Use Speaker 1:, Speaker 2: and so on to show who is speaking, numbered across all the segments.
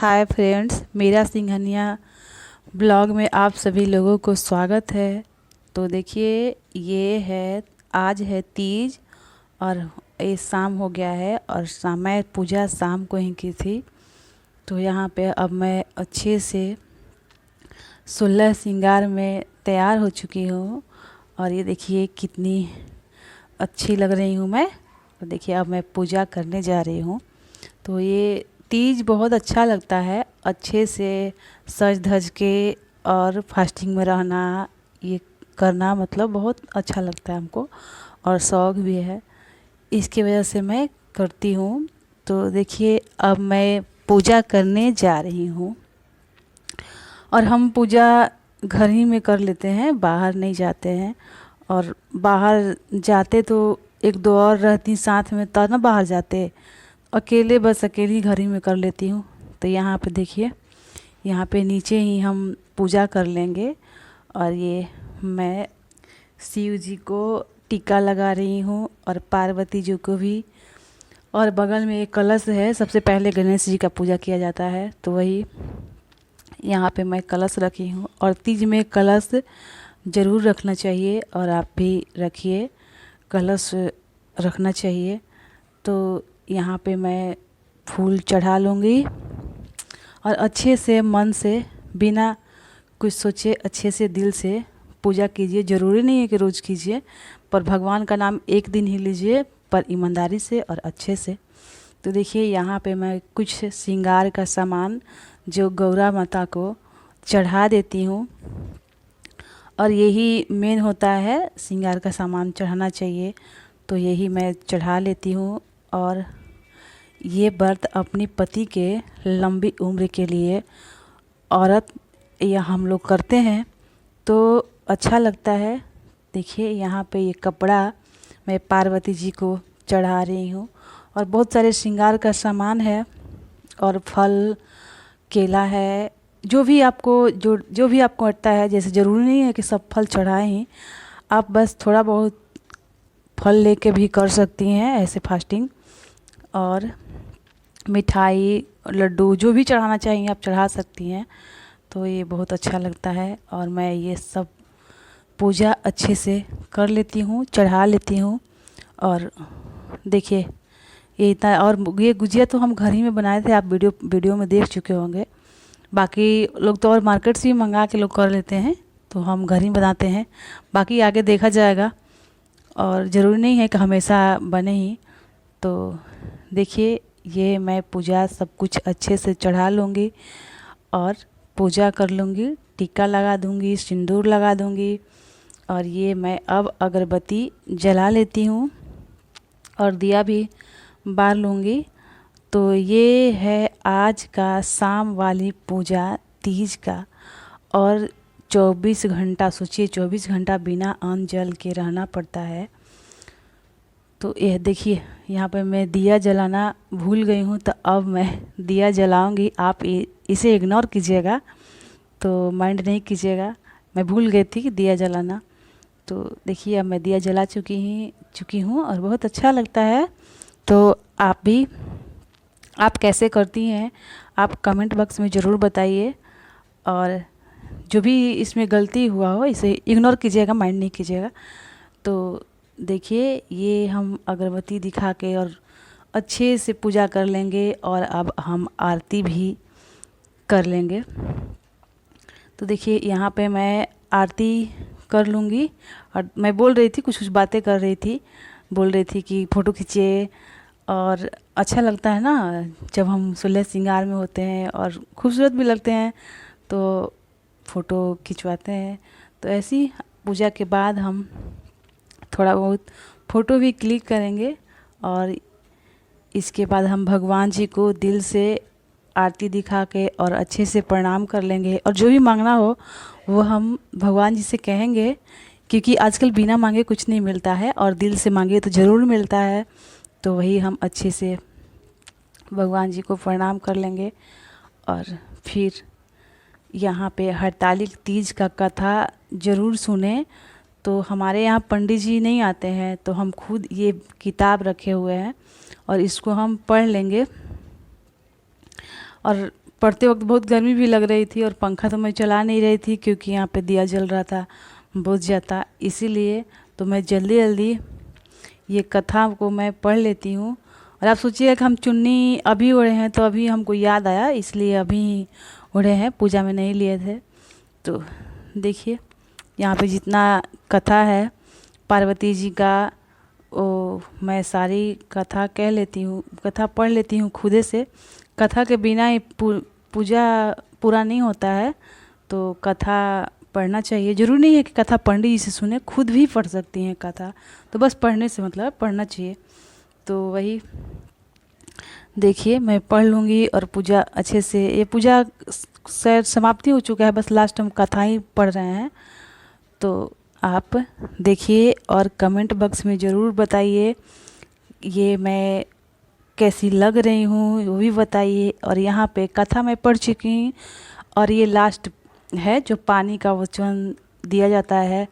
Speaker 1: Hi friends, मेरा Singhania blog में आप सभी लोगों को स्वागत है। तो देखिए, ये है आज है तीज और ये शाम हो गया है और मैं पूजा शाम को ही की थी। तो यहाँ पे अब मैं अच्छे से 16 श्रृंगार में तैयार हो चुकी हूँ और ये देखिए कितनी अच्छी लग रही हूँ मैं। तो देखिए अब मैं पूजा करने जा रही हूँ। तो ये तीज बहुत अच्छा लगता है, अच्छे से सज धज के और फास्टिंग में रहना, ये करना मतलब बहुत अच्छा लगता है हमको और शौक़ भी है, इसकी वजह से मैं करती हूँ। तो देखिए अब मैं पूजा करने जा रही हूँ और हम पूजा घर ही में कर लेते हैं, बाहर नहीं जाते हैं। और बाहर जाते तो एक दो और रहती साथ में तब ना बाहर जाते, अकेले बस अकेली घर ही में कर लेती हूँ। तो यहाँ पे देखिए, यहाँ पे नीचे ही हम पूजा कर लेंगे। और ये मैं शिव जी को टीका लगा रही हूँ और पार्वती जी को भी। और बगल में एक कलश है, सबसे पहले गणेश जी का पूजा किया जाता है, तो वही यहाँ पे मैं कलश रखी हूँ। और तीज में कलश ज़रूर रखना चाहिए और आप भी रखिए, कलश रखना चाहिए। तो यहाँ पे मैं फूल चढ़ा लूँगी और अच्छे से मन से, बिना कुछ सोचे अच्छे से दिल से पूजा कीजिए। ज़रूरी नहीं है कि रोज़ कीजिए, पर भगवान का नाम एक दिन ही लीजिए, पर ईमानदारी से और अच्छे से। तो देखिए यहाँ पे मैं कुछ श्रृंगार का सामान जो गौरा माता को चढ़ा देती हूँ। और यही मेन होता है, श्रृंगार का सामान चढ़ाना चाहिए, तो यही मैं चढ़ा लेती हूँ। और ये व्रत अपनी पति के लंबी उम्र के लिए औरत या हम लोग करते हैं, तो अच्छा लगता है। देखिए यहाँ पे ये कपड़ा मैं पार्वती जी को चढ़ा रही हूँ और बहुत सारे श्रृंगार का सामान है और फल, केला है, जो भी आपको अटता है। जैसे ज़रूरी नहीं है कि सब फल चढ़ाएं ही, आप बस थोड़ा बहुत फल लेके भी कर सकती हैं ऐसे फास्टिंग। और मिठाई, लड्डू, जो भी चढ़ाना चाहिए आप चढ़ा सकती हैं। तो ये बहुत अच्छा लगता है और मैं ये सब पूजा अच्छे से कर लेती हूँ, चढ़ा लेती हूँ। और देखिए ये इतना, और ये गुजिया तो हम घर ही में बनाए थे, आप वीडियो में देख चुके होंगे। बाकी लोग तो और मार्केट से ही मंगा के लोग कर लेते हैं, तो हम घर ही बनाते हैं। बाकी आगे देखा जाएगा और ज़रूरी नहीं है कि हमेशा बने ही। तो देखिए ये मैं पूजा सब कुछ अच्छे से चढ़ा लूँगी और पूजा कर लूँगी, टीका लगा दूँगी, सिंदूर लगा दूँगी। और ये मैं अब अगरबत्ती जला लेती हूँ और दिया भी बार लूँगी। तो ये है आज का शाम वाली पूजा तीज का। और 24 घंटा, सोचिए 24 घंटा बिना अन्न जल के रहना पड़ता है। तो यह देखिए यहाँ पे मैं दिया जलाना भूल गई हूँ, तो अब मैं दिया जलाऊंगी। आप इसे इग्नोर कीजिएगा, तो माइंड नहीं कीजिएगा, मैं भूल गई थी कि दिया जलाना। तो देखिए अब मैं दिया जला चुकी हूँ और बहुत अच्छा लगता है। तो आप भी, आप कैसे करती हैं आप कमेंट बॉक्स में ज़रूर बताइए। और जो भी इसमें गलती हुआ हो इसे इग्नोर कीजिएगा, माइंड नहीं कीजिएगा। तो देखिए ये हम अगरबत्ती दिखा के और अच्छे से पूजा कर लेंगे और अब हम आरती भी कर लेंगे। तो देखिए यहाँ पे मैं आरती कर लूँगी और मैं बोल रही थी, कुछ बातें कर रही थी, बोल रही थी कि फ़ोटो खींचिए। और अच्छा लगता है ना जब हम 16 श्रृंगार में होते हैं और खूबसूरत भी लगते हैं, तो फ़ोटो खिंचवाते हैं। तो ऐसी पूजा के बाद हम थोड़ा बहुत फ़ोटो भी क्लिक करेंगे और इसके बाद हम भगवान जी को दिल से आरती दिखा के और अच्छे से प्रणाम कर लेंगे। और जो भी मांगना हो वो हम भगवान जी से कहेंगे, क्योंकि आजकल बिना मांगे कुछ नहीं मिलता है और दिल से मांगे तो ज़रूर मिलता है। तो वही हम अच्छे से भगवान जी को प्रणाम कर लेंगे। और फिर यहाँ पे हरतालिक तीज का कथा ज़रूर सुने। तो हमारे यहाँ पंडित जी नहीं आते हैं, तो हम खुद ये किताब रखे हुए हैं और इसको हम पढ़ लेंगे। और पढ़ते वक्त बहुत गर्मी भी लग रही थी और पंखा तो मैं चला नहीं रही थी क्योंकि यहाँ पे दिया जल रहा था बुझ जाता, इसीलिए तो मैं जल्दी जल्दी ये कथा को मैं पढ़ लेती हूँ। और आप सोचिएगा कि हम चुन्नी अभी ओढ़े हैं, तो अभी हमको याद आया इसलिए अभी ओढ़े हैं, पूजा में नहीं लिए थे। तो देखिए यहाँ पे जितना कथा है पार्वती जी का, वो मैं सारी कथा कह लेती हूँ, कथा पढ़ लेती हूँ खुदे से। कथा के बिना ही पूजा पूरा नहीं होता है, तो कथा पढ़ना चाहिए। ज़रूरी नहीं है कि कथा पंडित जी से सुने, खुद भी पढ़ सकती हैं कथा, तो बस पढ़ने से मतलब पढ़ना चाहिए। तो वही देखिए मैं पढ़ लूँगी और पूजा अच्छे से, ये पूजा शायद समाप्ति हो चुका है, बस लास्ट हम कथा ही पढ़ रहे हैं। तो आप देखिए और कमेंट बॉक्स में ज़रूर बताइए ये मैं कैसी लग रही हूँ, वो भी बताइए। और यहाँ पे कथा मैं पढ़ चुकी हूँ और ये लास्ट है जो पानी का वचन दिया जाता है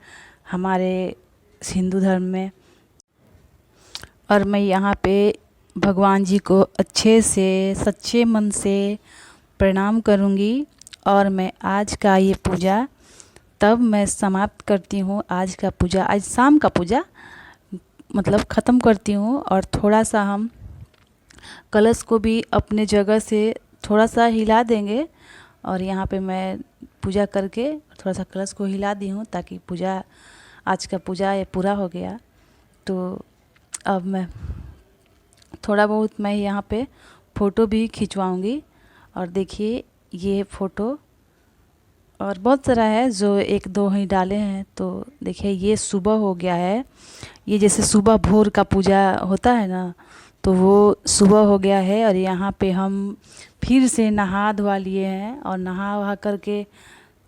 Speaker 1: हमारे हिंदू धर्म में। और मैं यहाँ पे भगवान जी को अच्छे से सच्चे मन से प्रणाम करूँगी और मैं आज का ये पूजा तब मैं समाप्त करती हूँ। आज का पूजा, आज शाम का पूजा मतलब ख़त्म करती हूँ। और थोड़ा सा हम कलश को भी अपने जगह से थोड़ा सा हिला देंगे। और यहाँ पे मैं पूजा करके थोड़ा सा कलश को हिला दी हूँ ताकि पूजा, आज का पूजा ये पूरा हो गया। तो अब मैं थोड़ा बहुत मैं यहाँ पे फ़ोटो भी खिंचवाऊँगी। और देखिए ये फ़ोटो और बहुत सारा है जो एक दो ही डाले हैं। तो देखिए ये सुबह हो गया है, ये जैसे सुबह भोर का पूजा होता है ना, तो वो सुबह हो गया है। और यहाँ पे हम फिर से नहा धोवा लिए हैं और नहा वहा करके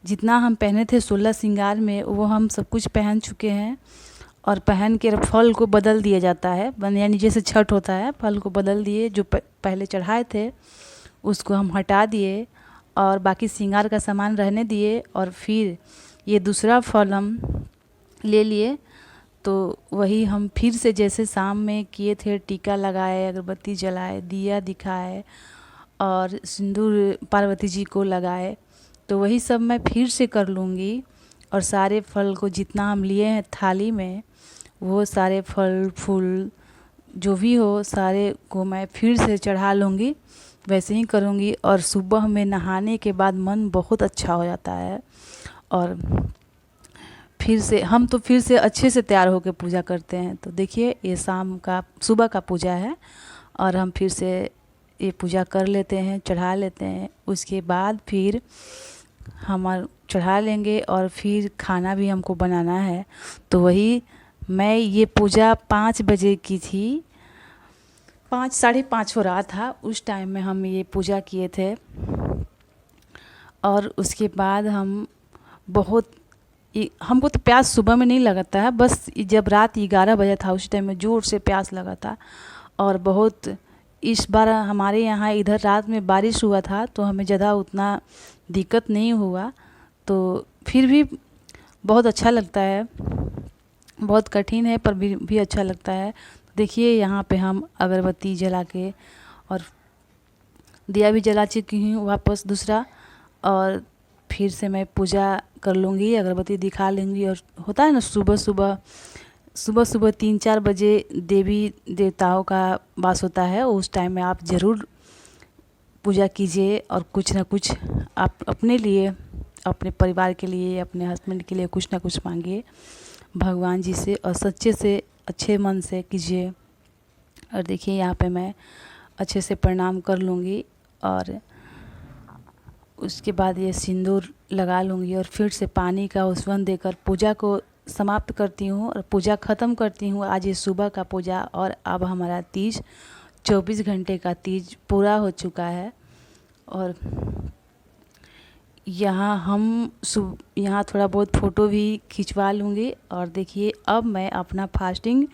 Speaker 1: जितना हम पहने थे 16 श्रृंगार में वो हम सब कुछ पहन चुके हैं। और पहन के फल को बदल दिया जाता है, यानी जैसे छठ होता है, फल को बदल दिए, जो पहले चढ़ाए थे उसको हम हटा दिए और बाकी श्रृंगार का सामान रहने दिए। और फिर ये दूसरा फल हम ले लिए, तो वही हम फिर से जैसे शाम में किए थे, टीका लगाए, अगरबत्ती जलाए, दिया दिखाए और सिंदूर पार्वती जी को लगाए। तो वही सब मैं फिर से कर लूँगी। और सारे फल को जितना हम लिए हैं थाली में, वो सारे फल फूल जो भी हो सारे को मैं फिर से चढ़ा लूँगी, वैसे ही करूँगी। और सुबह में नहाने के बाद मन बहुत अच्छा हो जाता है और फिर से हम तो फिर से अच्छे से तैयार होकर पूजा करते हैं। तो देखिए ये शाम का सुबह का पूजा है और हम फिर से ये पूजा कर लेते हैं, चढ़ा लेते हैं। उसके बाद फिर हम चढ़ा लेंगे और फिर खाना भी हमको बनाना है। तो वही मैं ये पूजा 5 बजे की थी, 5 साढ़े 5 हो रहा था उस टाइम में हम ये पूजा किए थे। और उसके बाद हम बहुत, हमको तो प्यास सुबह में नहीं लगता है, बस जब रात 11 बजा था उस टाइम में ज़ोर से प्यास लगा था। और बहुत इस बार हमारे यहाँ इधर रात में बारिश हुआ था तो हमें ज़्यादा उतना दिक्कत नहीं हुआ। तो फिर भी बहुत अच्छा लगता है, बहुत कठिन है पर भी अच्छा लगता है। देखिए यहाँ पे हम अगरबत्ती जला के और दिया भी जला चुकी हूँ वापस दूसरा। और फिर से मैं पूजा कर लूँगी, अगरबत्ती दिखा लूँगी। और होता है ना सुबह सुबह 3-4 बजे देवी देवताओं का वास होता है, उस टाइम में आप ज़रूर पूजा कीजिए और कुछ ना कुछ आप अपने लिए, अपने परिवार के लिए, अपने हस्बैंड के लिए कुछ ना कुछ मांगिए भगवान जी से और सच्चे से अच्छे मन से कीजिए। और देखिए यहाँ पे मैं अच्छे से प्रणाम कर लूँगी और उसके बाद ये सिंदूर लगा लूँगी और फिर से पानी का उस्वन देकर पूजा को समाप्त करती हूँ और पूजा ख़त्म करती हूँ। आज ये सुबह का पूजा और अब हमारा तीज 24 घंटे का तीज पूरा हो चुका है। और यहाँ यहाँ थोड़ा बहुत फ़ोटो भी खिंचवा लूँगी। और देखिए अब मैं अपना फास्टिंग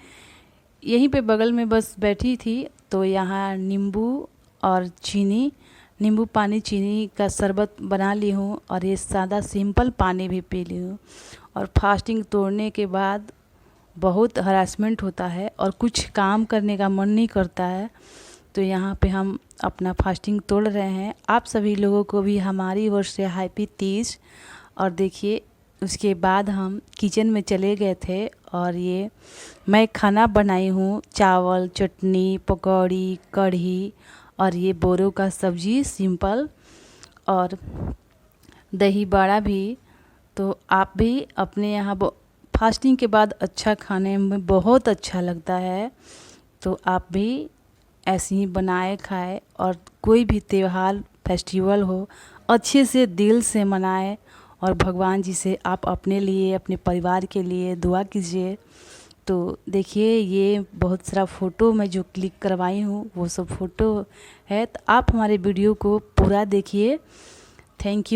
Speaker 1: यहीं पे बगल में बस बैठी थी, तो यहाँ नींबू और चीनी, नींबू पानी चीनी का शरबत बना ली हूँ और ये सादा सिंपल पानी भी पी ली हूँ। और फास्टिंग तोड़ने के बाद बहुत हरासमेंट होता है और कुछ काम करने का मन नहीं करता है। तो यहाँ पे हम अपना फास्टिंग तोड़ रहे हैं। आप सभी लोगों को भी हमारी ओर से हैप्पी तीज। और देखिए उसके बाद हम किचन में चले गए थे और ये मैं खाना बनाई हूँ, चावल, चटनी, पकौड़ी, कढ़ी और ये बोरों का सब्जी सिंपल और दही बड़ा भी। तो आप भी अपने यहाँ फास्टिंग के बाद अच्छा खाने में बहुत अच्छा लगता है, तो आप भी ऐसे ही बनाए खाए और कोई भी त्यौहार फेस्टिवल हो अच्छे से दिल से मनाए और भगवान जी से आप अपने लिए अपने परिवार के लिए दुआ कीजिए। तो देखिए ये बहुत सारा फ़ोटो मैं जो क्लिक करवाई हूँ वो सब फ़ोटो है, तो आप हमारे वीडियो को पूरा देखिए। Thank you.